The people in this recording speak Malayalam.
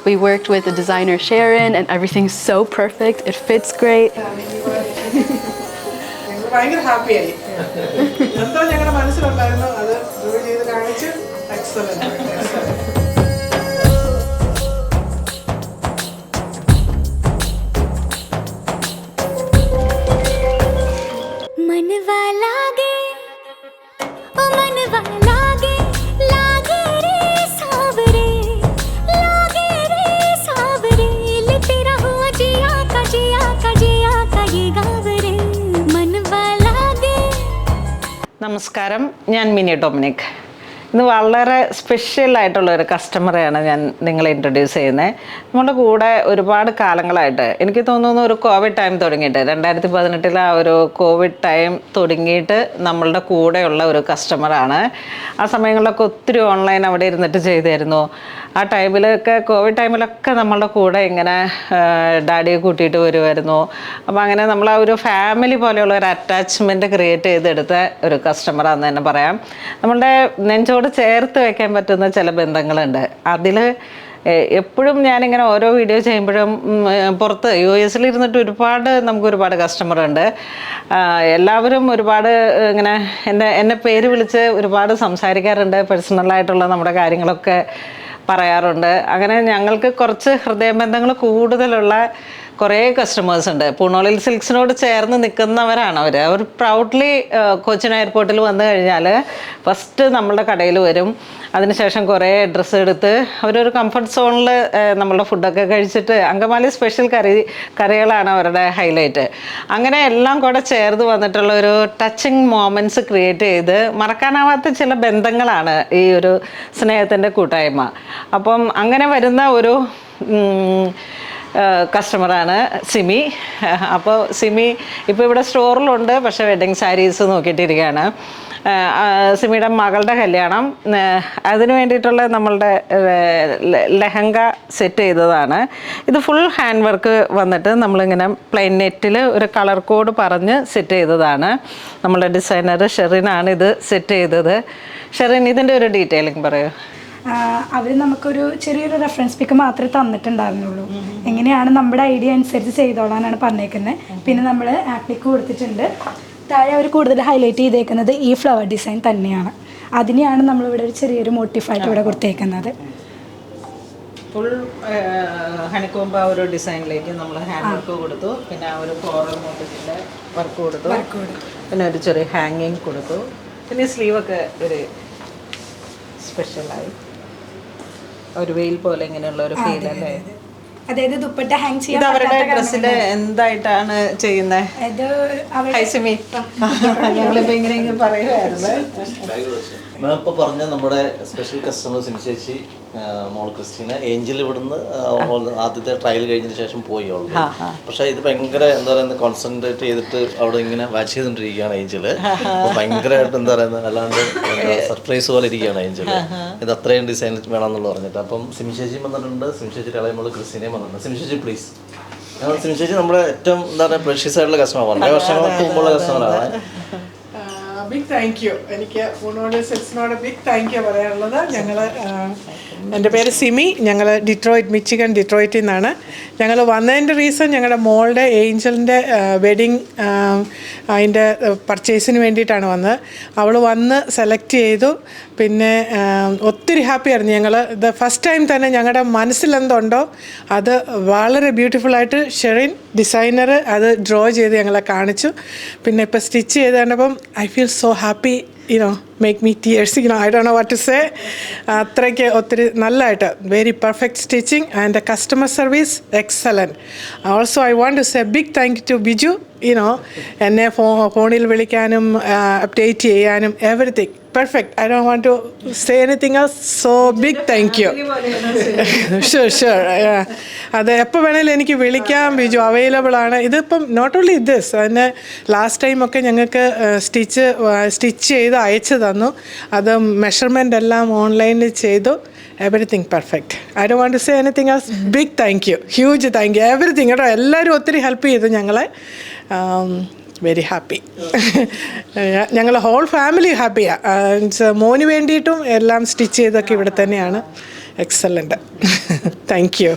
We worked with the designer Sharon and everything's so perfect. It fits great. ഭയങ്കര ഹാപ്പിയായി. എന്തോ ഞങ്ങളുടെ മനസ്സിലുണ്ടായിരുന്നു അത് ജോലി ചെയ്ത് കാണിച്ച് എക്സലന്റ്. നമസ്കാരം, ഞാൻ മിനി ഡൊമിനിക്. ഇന്ന് വളരെ സ്പെഷ്യലായിട്ടുള്ളൊരു കസ്റ്റമറെയാണ് ഞാൻ നിങ്ങളെ ഇൻട്രൊഡ്യൂസ് ചെയ്യുന്നത്. നമ്മുടെ കൂടെ ഒരുപാട് കാലങ്ങളായിട്ട്, എനിക്ക് തോന്നുന്നു ഒരു കോവിഡ് ടൈം തുടങ്ങിയിട്ട് 2018 ആ ഒരു കോവിഡ് ടൈം തുടങ്ങിയിട്ട് നമ്മളുടെ കൂടെയുള്ള ഒരു കസ്റ്റമറാണ്. ആ സമയങ്ങളിലൊക്കെ ഒത്തിരി ഓൺലൈൻ അവിടെ ഇരുന്നിട്ട് ചെയ്തിരുന്നു. ആ ടൈമിലൊക്കെ കോവിഡ് ടൈമിലൊക്കെ നമ്മളുടെ കൂടെ ഇങ്ങനെ ഡാഡിയെ കൂട്ടിയിട്ട് വരുമായിരുന്നു. അപ്പോൾ അങ്ങനെ നമ്മൾ ആ ഒരു ഫാമിലി പോലെയുള്ള ഒരു അറ്റാച്ച്മെൻറ്റ് ക്രിയേറ്റ് ചെയ്തെടുത്ത ഒരു കസ്റ്റമറാണെന്ന് തന്നെ പറയാം. നമ്മളുടെ നെഞ്ചോട് ചേർത്ത് വയ്ക്കാൻ പറ്റുന്ന ചില ബന്ധങ്ങളുണ്ട്. അതിൽ എപ്പോഴും ഞാനിങ്ങനെ ഓരോ വീഡിയോ ചെയ്യുമ്പോഴും പുറത്ത് US ഇരുന്നിട്ട് ഒരുപാട് കസ്റ്റമറുണ്ട്. എല്ലാവരും ഒരുപാട് ഇങ്ങനെ എന്നെ പേര് വിളിച്ച് ഒരുപാട് സംസാരിക്കാറുണ്ട്. പേഴ്സണലായിട്ടുള്ള നമ്മുടെ കാര്യങ്ങളൊക്കെ പറയാറുണ്ട്. അങ്ങനെ ഞങ്ങൾക്ക് കുറച്ച് ഹൃദയബന്ധങ്ങൾ കൂടുതലുള്ള കുറേ കസ്റ്റമേഴ്സ് ഉണ്ട്. പൂണോളിൽ സിൽക്സിനോട് ചേർന്ന് നിൽക്കുന്നവരാണ് അവർ പ്രൗഡ്ലി കൊച്ചിൻ എയർപോർട്ടിൽ വന്നു കഴിഞ്ഞാൽ ഫസ്റ്റ് നമ്മളുടെ കടയിൽ വരും. അതിനുശേഷം കുറേ ഡ്രസ്സ് എടുത്ത് അവരൊരു കംഫർട്ട് സോണിൽ നമ്മളുടെ ഫുഡൊക്കെ കഴിച്ചിട്ട് അങ്കമാലി സ്പെഷ്യൽ കറികളാണ് അവരുടെ ഹൈലൈറ്റ്. അങ്ങനെ എല്ലാം കൂടെ ചേർന്ന് വന്നിട്ടുള്ള ഒരു ടച്ചിങ് മൊമെൻറ്റ്സ് ക്രിയേറ്റ് ചെയ്ത് മറക്കാനാവാത്ത ചില ബന്ധങ്ങളാണ് ഈ ഒരു സ്നേഹത്തിൻ്റെ കൂട്ടായ്മ. അപ്പം അങ്ങനെ വരുന്ന ഒരു കസ്റ്റമറാണ് സിമി. അപ്പോൾ സിമി ഇപ്പോൾ ഇവിടെ സ്റ്റോറിലുണ്ട്, പക്ഷേ വെഡ്ഡിങ് സാരീസ് നോക്കിയിട്ടിരിക്കുകയാണ്. സിമിയുടെ മകളുടെ കല്യാണം, അതിന് വേണ്ടിയിട്ടുള്ള നമ്മളുടെ ലെഹങ്ക സെറ്റ് ചെയ്തതാണ്. ഇത് ഫുൾ ഹാൻഡ് വർക്ക് വന്നിട്ട് നമ്മളിങ്ങനെ പ്ലെയിൻ നെറ്റിൽ ഒരു കളർ കോഡ് പറഞ്ഞ് സെറ്റ് ചെയ്തതാണ്. നമ്മളുടെ ഡിസൈനർ ഷെറിനാണ് ഇത് സെറ്റ് ചെയ്തത്. ഷെറിൻ, ഇതിൻ്റെ ഒരു ഡീറ്റെയിലിംഗ് പറയൂ. അവർ നമുക്കൊരു ചെറിയൊരു റെഫറൻസ് പിക്ക് മാത്രമേ തന്നിട്ടുണ്ടായിരുന്നുള്ളൂ. എങ്ങനെയാണ് നമ്മുടെ ഐഡിയ അനുസരിച്ച് ചെയ്തോളാനാണ് പറഞ്ഞേക്കുന്നത്. പിന്നെ നമ്മൾ ആപ്ലിക്ക് കൊടുത്തിട്ടുണ്ട്. താഴെ അവർ കൂടുതൽ ഹൈലൈറ്റ് ചെയ്തേക്കുന്നത് ഈ ഫ്ലവർ ഡിസൈൻ തന്നെയാണ്. അതിനെയാണ് നമ്മളിവിടെ ഒരു ചെറിയൊരു മോട്ടിഫായിട്ട് ഇവിടെ കൊടുത്തേക്കുന്നത്. ഫുൾ ഹണിക്കോമ്പ് ആ ഒരു ഡിസൈനിലേക്ക് നമ്മൾ ഹാൻഡ് വർക്ക് കൊടുത്തു. പിന്നെ ആ ഒരു ഫ്ലോറൽ മോട്ടിഫിൻ്റെ വർക്ക് കൊടുത്തു. പിന്നെ ഒരു ചെറിയ ഹാങ്ങിങ് കൊടുത്തു. പിന്നെ സ്ലീവൊക്കെ ഒരു സ്പെഷ്യലായി ഒരു വെയിൽ പോലെ ഇങ്ങനെയുള്ള ഒരു ഫീൽ അല്ലേ? അതായത് ദുപ്പട്ട ഹാങ് ചെയ്യാൻ അവരുടെ ഡ്രസ്സിൽ എന്തായിട്ടാണ് ചെയ്യുന്നത്? ഞങ്ങളിപ്പോ ഇങ്ങനെ പറയുമായിരുന്നു. മാം ഇപ്പോൾ പറഞ്ഞ നമ്മുടെ സ്പെഷ്യൽ കസ്റ്റമർ സിമി ചേച്ചി, മോൾ ക്രിസ്റ്റീന, ഏഞ്ചൽ ഇവിടുന്ന് ആദ്യത്തെ ട്രയൽ കഴിഞ്ഞതിന് ശേഷം പോയി ഓൾറെഡി. പക്ഷേ ഇത് ഭയങ്കര എന്താ പറയുന്നത് കോൺസെൻട്രേറ്റ് ചെയ്തിട്ട് അവിടെ ഇങ്ങനെ വാച്ച് ചെയ്തുകൊണ്ടിരിക്കുകയാണ് ഏഞ്ചല്. ഭയങ്കരമായിട്ട് എന്താ പറയുന്നത് അല്ലാണ്ട് സർപ്രൈസ് പോലെ ഇരിക്കുകയാണ് ഏഞ്ചല്. ഇത് അത്രയും ഡിസൈൻ വേണമെന്നുള്ള പറഞ്ഞിട്ട്. അപ്പം സിമി ചേച്ചി വന്നിട്ടുണ്ട്, സിമി ചേച്ചിയുടെ ഇളയ മോൾ ക്രിസ്റ്റീനയും വന്നിട്ടുണ്ട്. സിമി ചേച്ചി പ്ലീസ്. സിമി ചേച്ചി നമ്മുടെ ഏറ്റവും എന്താ പറയുക പ്രഷ്യസ് ആയിട്ടുള്ള കസ്റ്റമർ, വളരെ വർഷങ്ങൾക്ക് മുമ്പുള്ള കസ്റ്റമറാണ്. Big thank you. എനിക്ക് പൂണോളിൽ സിൽക്സിനോട് ബിഗ് താങ്ക് യു പറയാനുള്ളത്. എൻ്റെ പേര് സിമി. ഞങ്ങൾ മിച്ചിഗൺ ഡിട്രോയിറ്റിൽ നിന്നാണ്. ഞങ്ങൾ വന്നതിൻ്റെ റീസൺ ഞങ്ങളുടെ മോളുടെ ഏഞ്ചലിൻ്റെ വെഡിങ് അതിൻ്റെ പർച്ചേസിന് വേണ്ടിയിട്ടാണ് വന്നത്. അവൾ വന്ന് സെലക്ട് ചെയ്തു. പിന്നെ ഒത്തിരി ഹാപ്പിയായിരുന്നു ഞങ്ങൾ. ഇത് ഫസ്റ്റ് ടൈം തന്നെ ഞങ്ങളുടെ മനസ്സിലെന്തുണ്ടോ അത് വളരെ ബ്യൂട്ടിഫുള്ളായിട്ട് ഷെറിൻ ഡിസൈനർ അത് ഡ്രോ ചെയ്ത് ഞങ്ങളെ കാണിച്ചു. പിന്നെ ഇപ്പോൾ സ്റ്റിച്ച് ചെയ്ത് കണ്ടപ്പം I feel so happy, make me tears, I don't know what to say. അത്രയ്ക്ക് ഒത്തിരി നല്ലതായിട്ട് very perfect stitching and the customer service excellent. Also I want to say big thank you to Biju. എന്നെ ഫോണിൽ വിളിക്കാനും അപ്ഡേറ്റ് ചെയ്യാനും everything perfect. I don't want to say anything else. So big thank you. Sure. അത് എപ്പോൾ വേണേലും എനിക്ക് വിളിക്കാം. ബിജു അവൈലബിൾ ആണ്. ഇതിപ്പം നോട്ട് ഓൺലി ദിസ്, അതിന് ലാസ്റ്റ് ടൈമൊക്കെ ഞങ്ങൾക്ക് സ്റ്റിച്ച് ചെയ്ത് അയച്ചു തന്നു. അത് മെഷർമെൻ്റ് എല്ലാം ഓൺലൈനിൽ ചെയ്തു. Everything perfect. I don't want to say anything else. Big thank you, huge thank you, everything. കേട്ടോ, എല്ലാവരും ഒത്തിരി ഹെൽപ്പ് ചെയ്തു ഞങ്ങളെ. Very happy. ഞങ്ങൾ ഹോൾ ഫാമിലി ഹാപ്പിയാണ്. മോന് വേണ്ടിയിട്ടും എല്ലാം സ്റ്റിച്ച് ചെയ്തൊക്കെ ഇവിടെ തന്നെയാണ്. Excellent thank you